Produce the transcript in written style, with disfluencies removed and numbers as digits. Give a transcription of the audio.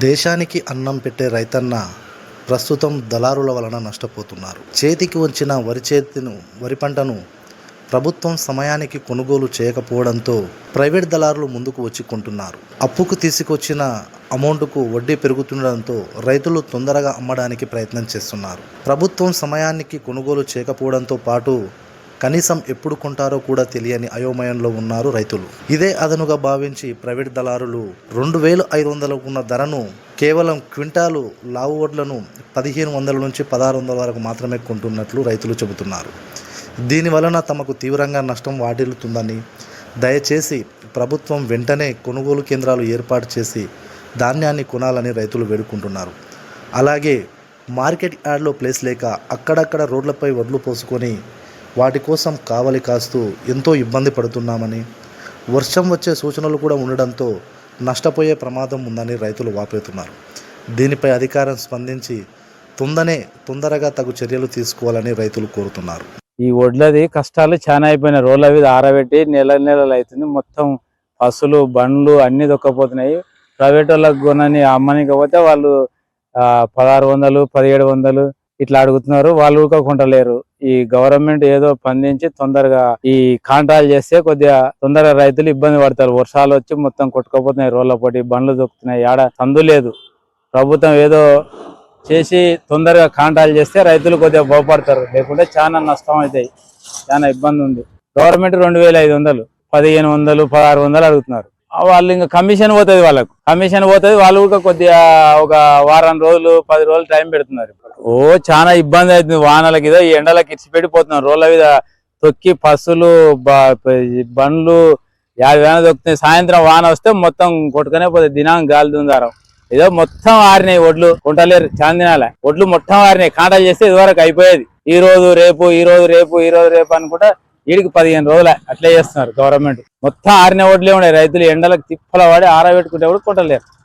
దేశానికి అన్నం పెట్టే రైతన్న ప్రస్తుతం దళారుల వలన నష్టపోతున్నారు. చేతికి వచ్చిన వరి పంటను ప్రభుత్వం సమయానికి కొనుగోలు చేయకపోవడంతో ప్రైవేట్ దళారులు ముందుకు వచ్చి కొంటున్నారు. అప్పుకు తీసుకొచ్చిన అమౌంట్కు వడ్డీ పెరుగుతుండడంతో రైతులు తొందరగా అమ్మడానికి ప్రయత్నం చేస్తున్నారు. ప్రభుత్వం సమయానికి కొనుగోలు చేయకపోవడంతో పాటు కనీసం ఎప్పుడు కొంటారో కూడా తెలియని అయోమయంలో ఉన్నారు రైతులు. ఇదే అదనుగా భావించి ప్రైవేట్ దళారులు 2500 ఉన్న ధరను కేవలం క్వింటాలు లావు వడ్లను 1500 నుంచి 1600 వరకు మాత్రమే కొంటున్నట్లు రైతులు చెబుతున్నారు. దీనివలన తమకు తీవ్రంగా నష్టం వాటిల్లుతుందని, దయచేసి ప్రభుత్వం వెంటనే కొనుగోలు కేంద్రాలు ఏర్పాటు చేసి ధాన్యాన్ని కొనాలని రైతులు వేడుకుంటున్నారు. అలాగే మార్కెట్ యార్డ్లో ప్లేస్ లేక అక్కడక్కడ రోడ్లపై వడ్లు పోసుకొని వాటి కోసం కావలి కాస్తూ ఎంతో ఇబ్బంది పడుతున్నామని, వర్షం వచ్చే సూచనలు కూడా ఉండడంతో నష్టపోయే ప్రమాదం ఉందని రైతులు వాపోతున్నారు. దీనిపై అధికారం స్పందించి తొందరగా తగు చర్యలు తీసుకోవాలని రైతులు కోరుతున్నారు. ఈ వడ్లది కష్టాలు చాలా అయిపోయినాయి. రోడ్ల మీద ఆరబెట్టి నెలలు అవుతుంది. మొత్తం బస్సులు బండ్లు అన్ని దొక్కపోతున్నాయి. ప్రైవేట్ వాళ్ళకి కొనని అమ్మనికపోతే వాళ్ళు 1600 1700 ఇట్లా అడుగుతున్నారు. వాళ్ళు కూడా కొంటలేరు. ఈ గవర్నమెంట్ ఏదో స్పందించి తొందరగా ఈ కాంట్రాక్ట్ చేస్తే కొద్దిగా తొందరగా రైతులు ఇబ్బంది పడతారు. వర్షాలు వచ్చి మొత్తం కొట్టుకపోతున్నాయి. రోడ్ల పోటీ బండ్లు దొక్కుతున్నాయి. ఆడ సందు లేదు. ప్రభుత్వం ఏదో చేసి తొందరగా కాంట్రాక్ట్ చేస్తే రైతులు కొద్దిగా బాగుపడతారు. లేకుంటే చాలా నష్టం అవుతాయి. చాలా ఇబ్బంది ఉంది. గవర్నమెంట్ 2500 1500 1600 అడుగుతున్నారు. వాళ్ళు ఇంకా కమిషన్ పోతుంది. వాళ్ళు కూడా కొద్దిగా ఒక వారం రోజులు 10 రోజులు టైం పెడుతున్నారు. చాలా ఇబ్బంది అవుతుంది. వానలకి ఈ ఎండలకి ఇచ్చిపెట్టిపోతున్నారు. రోడ్ల మీద తొక్కి పస్సులు బండ్లు 50 వేల దొక్కుతున్నాయి. సాయంత్రం వాన వస్తే మొత్తం కొట్టుకునే పోతుంది. దినాంగ గాలి దుందారం ఏదో మొత్తం ఆరినాయి. ఒడ్లు కొంటలేరు. చాందినాల ఒడ్లు మొత్తం ఆరినాయి. కాంటాక్ట్ చేస్తే ఇదివరకు అయిపోయేది. ఈ రోజు రేపు అనుకుంటా వీడికి 15 రోజులు అట్లే చేస్తున్నారు గవర్నమెంట్. మొత్తం ఆరిన ఒడ్లే ఉన్నాయి. రైతులు ఎండలకు తిప్పల వాడి ఆరబెట్టుకుంటే కూడా కొట్టలేరు.